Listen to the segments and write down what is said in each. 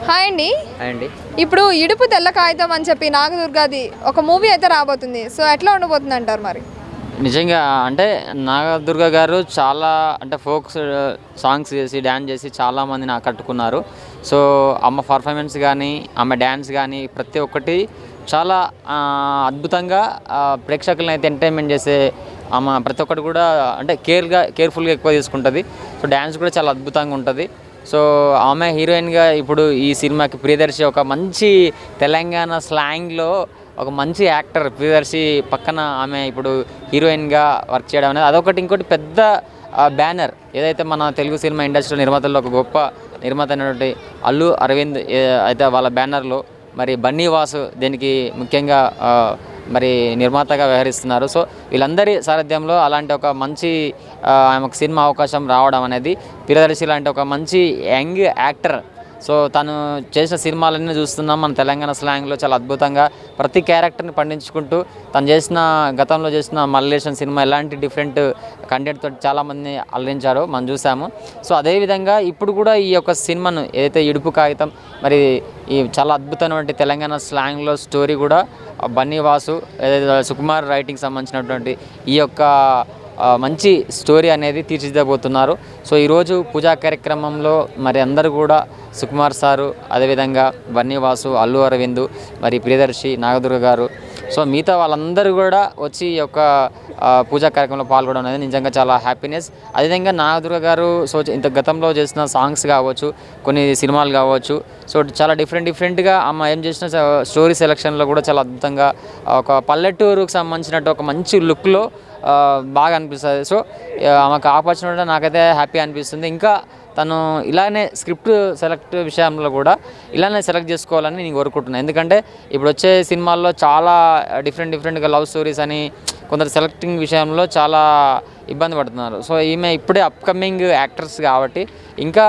Hi అండి. అండి ఇప్పుడు ఇడుపు తెల్ల కాగితం అని చెప్పి నాగదుర్గాది ఒక మూవీ అయితే రాబోతుంది. సో ఎట్లా ఉండబోతుంది అంటారు మరి? నిజంగా అంటే నాగదుర్గ గారు చాలా అంటే ఫోక్ సాంగ్స్ చేసి డ్యాన్స్ చేసి చాలామందిని ఆకట్టుకున్నారు. సో ఆమె పర్ఫార్మెన్స్ కానీ ఆమె డ్యాన్స్ కానీ ప్రతి ఒక్కటి చాలా అద్భుతంగా ప్రేక్షకులను అయితే ఎంటర్టైన్మెంట్ చేసే ఆమె ప్రతి ఒక్కటి కూడా అంటే కేర్ఫుల్గా ఎక్కువ తీసుకుంటుంది. సో డ్యాన్స్ కూడా చాలా అద్భుతంగా ఉంటుంది. సో ఆమె హీరోయిన్గా ఇప్పుడు ఈ సినిమాకి ప్రియదర్శి ఒక మంచి తెలంగాణ స్లాంగ్లో ఒక మంచి యాక్టర్ ప్రియదర్శి పక్కన ఆమె ఇప్పుడు హీరోయిన్గా వర్క్ చేయడం అనేది అదొకటి. ఇంకోటి పెద్ద బ్యానర్ ఏదైతే మన తెలుగు సినిమా ఇండస్ట్రీ నిర్మాతల్లో ఒక గొప్ప నిర్మాత అయినటువంటి అల్లు అరవింద్ అయితే వాళ్ళ బ్యానర్లో మరి బన్నీ వాసు దీనికి ముఖ్యంగా మరి నిర్మాతగా వ్యవహరిస్తున్నారు. సో వీళ్ళందరి సారథ్యంలో అలాంటి ఒక మంచి ఆమెకు సినిమా అవకాశం రావడం అనేది ప్రియదర్శి లాంటి ఒక మంచి యంగ్ యాక్టర్. సో తను చేసిన సినిమాలన్నీ చూస్తున్నాం మన తెలంగాణ స్లాంగ్లో చాలా అద్భుతంగా ప్రతి క్యారెక్టర్ని పండించుకుంటూ తను చేసిన గతంలో చేసిన మల్లేషన్ సినిమా ఎలాంటి డిఫరెంట్ కంటెంట్ తోటి చాలామంది అలరించారో మనం చూసాము. సో అదేవిధంగా ఇప్పుడు కూడా ఈ యొక్క సినిమాను ఏదైతే ఇడుపు కాగితం మరి ఈ చాలా అద్భుతమైనటువంటి తెలంగాణ స్లాంగ్లో స్టోరీ కూడా బన్నీ వాసు ఏదైతే సుకుమార్ రైటింగ్ సంబంధించినటువంటి ఈ యొక్క మంచి స్టోరీ అనేది తీర్చిదిద్దబోతున్నారు. సో ఈరోజు పూజా కార్యక్రమంలో మరి అందరూ కూడా సుకుమార్ సారు, అదేవిధంగా బన్నీ వాసు, అల్లు అరవింద్, మరి ప్రియదర్శి, నాగదుర్గ గారు, సో మిగతా వాళ్ళందరూ కూడా వచ్చి ఈ యొక్క పూజా కార్యక్రమంలో పాల్గొనడం అనేది నిజంగా చాలా హ్యాపీనెస్. అదేవిధంగా నాగదుర్గ గారు సో ఇంత గతంలో చేసిన సాంగ్స్ కావచ్చు, కొన్ని సినిమాలు కావచ్చు, సో చాలా డిఫరెంట్గా ఆమె ఏం చేసిన స్టోరీ సెలక్షన్లో కూడా చాలా అద్భుతంగా ఒక పల్లెటూరుకు సంబంధించినట్టు ఒక మంచి లుక్లో బాగా అనిపిస్తుంది. సో ఆమెకు ఆపర్చునిటీ నాకైతే హ్యాపీ అనిపిస్తుంది. ఇంకా తను ఇలానే స్క్రిప్ట్ సెలెక్ట్ విషయంలో కూడా ఇలానే సెలెక్ట్ చేసుకోవాలని నేను కోరుకుంటున్నాను. ఎందుకంటే ఇప్పుడు వచ్చే సినిమాల్లో చాలా డిఫరెంట్గా లవ్ స్టోరీస్ అని కొందరు సెలెక్టింగ్ విషయంలో చాలా ఇబ్బంది పడుతున్నారు. సో ఈమె ఇప్పుడే అప్కమింగ్ యాక్టర్స్ కాబట్టి ఇంకా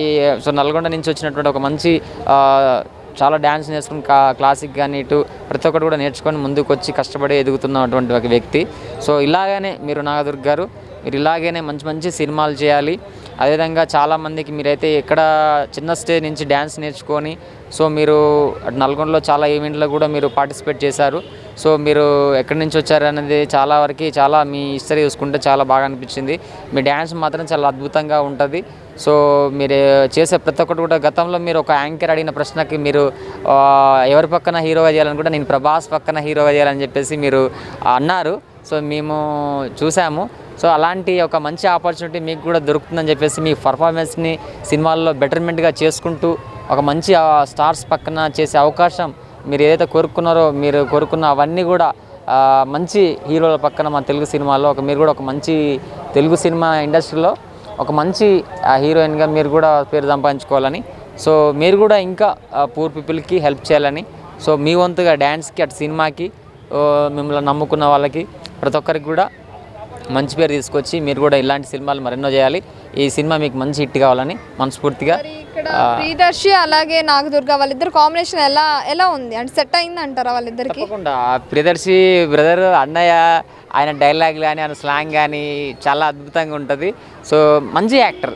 ఈ సో నల్గొండ నుంచి వచ్చినటువంటి ఒక మంచి చాలా డ్యాన్స్ నేర్చుకుని క్లాసిక్ కానీ ఇటు ప్రతి ఒక్కటి కూడా నేర్చుకొని ముందుకు వచ్చి కష్టపడి ఎదుగుతున్నటువంటి ఒక వ్యక్తి. సో ఇలాగనే మీరు నాగదుర్గ గారు మీరు ఇలాగనే మంచి సినిమాలు చేయాలి. అదేవిధంగా చాలామందికి మీరైతే ఎక్కడ చిన్న స్టేజ్ నుంచి డ్యాన్స్ నేర్చుకొని సో మీరు అటు నల్గొండలో చాలా ఈవెంట్లో కూడా మీరు పార్టిసిపేట్ చేశారు. సో మీరు ఎక్కడి నుంచి వచ్చారు అనేది చాలా వరకు చాలా మీ హిస్టరీ చూసుకుంటే చాలా బాగా అనిపించింది. మీ డ్యాన్స్ మాత్రం చాలా అద్భుతంగా ఉంటుంది. సో మీరు చేసే ప్రతి ఒక్కటి కూడా గతంలో మీరు ఒక యాంకర్ అడిగిన ప్రశ్నకి మీరు ఎవరి పక్కన హీరోగా చేయాలనుకుంటే నేను ప్రభాస్ పక్కన హీరోగా చేయాలని చెప్పేసి మీరు అన్నారు. సో మేము చూసాము. సో అలాంటి ఒక మంచి ఆపర్చునిటీ మీకు కూడా దొరుకుతుందని చెప్పేసి మీ పర్ఫార్మెన్స్ని సినిమాల్లో బెటర్మెంట్గా చేసుకుంటూ ఒక మంచి స్టార్స్ పక్కన చేసే అవకాశం మీరు ఏదైతే కోరుకున్నారో మీరు కోరుకున్న అవన్నీ కూడా మంచి హీరోల పక్కన మన తెలుగు సినిమాలో మీరు కూడా ఒక మంచి తెలుగు సినిమా ఇండస్ట్రీలో ఒక మంచి హీరోయిన్గా మీరు కూడా పేరు సంపాదించుకోవాలని, సో మీరు కూడా ఇంకా పూర్ పీపుల్కి హెల్ప్ చేయాలని, సో మీ వంతుగా డ్యాన్స్కి అటు సినిమాకి మిమ్మల్ని నమ్ముకున్న వాళ్ళకి ప్రతి ఒక్కరికి కూడా మంచి పేరు తీసుకొచ్చి మీరు కూడా ఇలాంటి సినిమాలు మరెన్నో చేయాలి. ఈ సినిమా మీకు మంచి హిట్ కావాలని మనస్ఫూర్తిగా. ఇక్కడ ప్రియదర్శి అలాగే నాగదుర్గ వాళ్ళిద్దరు కాంబినేషన్ ఎలా ఉంది అంటే సెట్ అయింది అంటారా వాళ్ళిద్దరికి? తప్పకుండా ప్రియదర్శి బ్రదర్ అన్నయ్య ఆయన డైలాగ్ కానీ ఆయన స్లాంగ్ కానీ చాలా అద్భుతంగా ఉంటుంది. సో మంచి యాక్టర్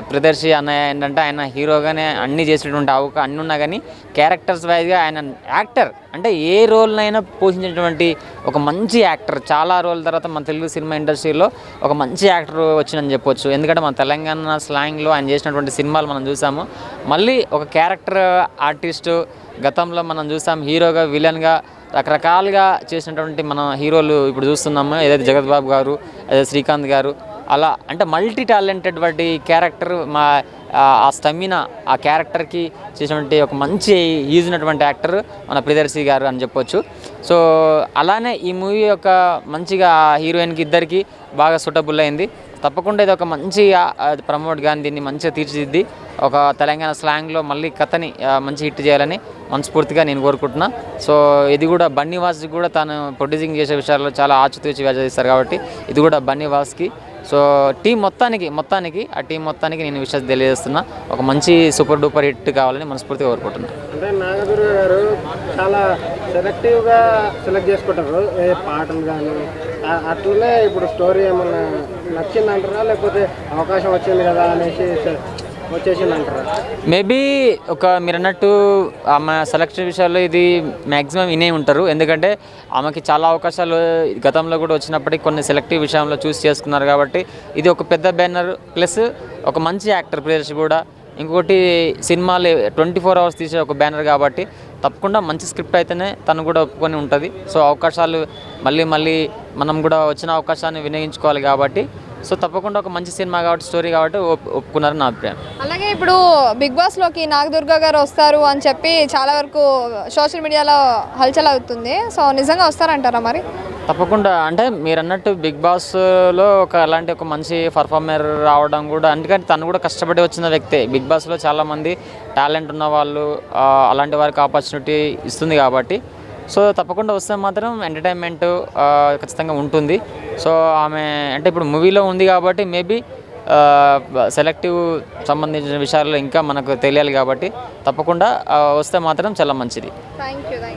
ప్రియదర్శి అన్నయ్య ఏంటంటే ఆయన హీరోగానే అన్నీ చేసేటువంటి అన్నీ ఉన్నా కానీ క్యారెక్టర్స్ వైజ్గా ఆయన యాక్టర్ అంటే ఏ రోల్నైనా పోషించినటువంటి ఒక మంచి యాక్టర్. చాలా రోజుల తర్వాత మన తెలుగు సినిమా ఇండస్ట్రీలో ఒక మంచి యాక్టర్ వచ్చిందని చెప్పొచ్చు. ఎందుకంటే మన తెలంగాణ స్లాంగ్లో ఆయన చేసినటువంటి సినిమాలు మనం చూసాము. మళ్ళీ ఒక క్యారెక్టర్ ఆర్టిస్టు గతంలో మనం చూసాం హీరోగా విలన్గా రకరకాలుగా చేసినటువంటి మన హీరోలు ఇప్పుడు చూస్తున్నాము. ఏదైతే జగత్ బాబు గారు, అదే శ్రీకాంత్ గారు, అలా అంటే మల్టీ టాలెంటెడ్ వాటి క్యారెక్టర్ ఆ స్టమినా ఆ క్యారెక్టర్కి చేసినటువంటి ఒక మంచి ఈజినటువంటి యాక్టర్ మన ప్రియదర్శి గారు అని చెప్పొచ్చు. సో అలానే ఈ మూవీ యొక్క మంచిగా హీరోయిన్కి ఇద్దరికి బాగా సూటబుల్ అయింది. తప్పకుండా ఇది ఒక మంచిగా ప్రమోట్ కానీ దీన్ని మంచిగా తీర్చిదిద్ది ఒక తెలంగాణ స్లాంగ్లో మళ్ళీ కథని మంచి హిట్ చేయాలని మనస్ఫూర్తిగా నేను కోరుకుంటున్నా. సో ఇది కూడా బన్నీ వాస్కి కూడా తాను ప్రొడ్యూసింగ్ చేసే విషయాల్లో చాలా ఆచితూచి చేస్తారు కాబట్టి ఇది కూడా బన్నీ వాస్కి సో టీం మొత్తానికి ఆ టీం మొత్తానికి నేను విషయం తెలియజేస్తున్నా. ఒక మంచి సూపర్ డూపర్ హిట్ కావాలని మనస్ఫూర్తిగా కోరుకుంటున్నాను. అంటే నాగదుర్గ గారు చాలా సెలెక్టివ్గా సెలెక్ట్ చేసుకుంటారు ఏ పాటలు కానీ అట్లనే ఇప్పుడు స్టోరీ ఏమన్నా నచ్చిందంటారా లేకపోతే అవకాశం వచ్చింది కదా అనేసి వచ్చేసింది అంటారా? మేబీ మీరు అన్నట్టు ఆమె సెలక్షన్ విషయాల్లో ఇది మ్యాక్సిమం వినే ఉంటారు. ఎందుకంటే ఆమెకి చాలా అవకాశాలు గతంలో కూడా వచ్చినప్పటికీ కొన్ని సెలెక్టివ్ విషయంలో చూస్ చేసుకున్నారు కాబట్టి ఇది ఒక పెద్ద బ్యానర్ ప్లస్ ఒక మంచి యాక్టర్ ప్లేయర్స్ కూడా. ఇంకొకటి సినిమాలు 24 hours తీసే ఒక బ్యానర్ కాబట్టి తప్పకుండా మంచి స్క్రిప్ట్ అయితేనే తను కూడా ఒప్పుకొని ఉంటుంది. సో అవకాశాలు మళ్ళీ మనం కూడా వచ్చిన అవకాశాన్ని వినియోగించుకోవాలి కాబట్టి సో తప్పకుండా ఒక మంచి సినిమా కాబట్టి స్టోరీ కాబట్టి ఒప్పుకున్నారు నా అభిప్రాయం. అలాగే ఇప్పుడు బిగ్ బాస్లోకి నాగదుర్గ గారు వస్తారు అని చెప్పి చాలా వరకు సోషల్ మీడియాలో హల్చల్ అవుతుంది. సో నిజంగా వస్తారంటారా మరి? తప్పకుండా అంటే మీరు అన్నట్టు బిగ్ బాస్లో అలాంటి ఒక మంచి పర్ఫార్మర్ రావడం కూడా, ఎందుకంటే తను కూడా కష్టపడి వచ్చిన వ్యక్తే. బిగ్ బాస్లో చాలామంది టాలెంట్ ఉన్న వాళ్ళు అలాంటి వారికి ఆపర్చునిటీ ఇస్తుంది కాబట్టి సో తప్పకుండా వస్తే మాత్రం ఎంటర్టైన్మెంట్ ఖచ్చితంగా ఉంటుంది. సో ఆమె అంటే ఇప్పుడు మూవీలో ఉంది కాబట్టి మేబీ సెలెక్టివ్ సంబంధించిన విషయాల్లో ఇంకా మనకు తెలియాలి కాబట్టి తప్పకుండా వస్తే మాత్రం చాలా మంచిది. Thank you.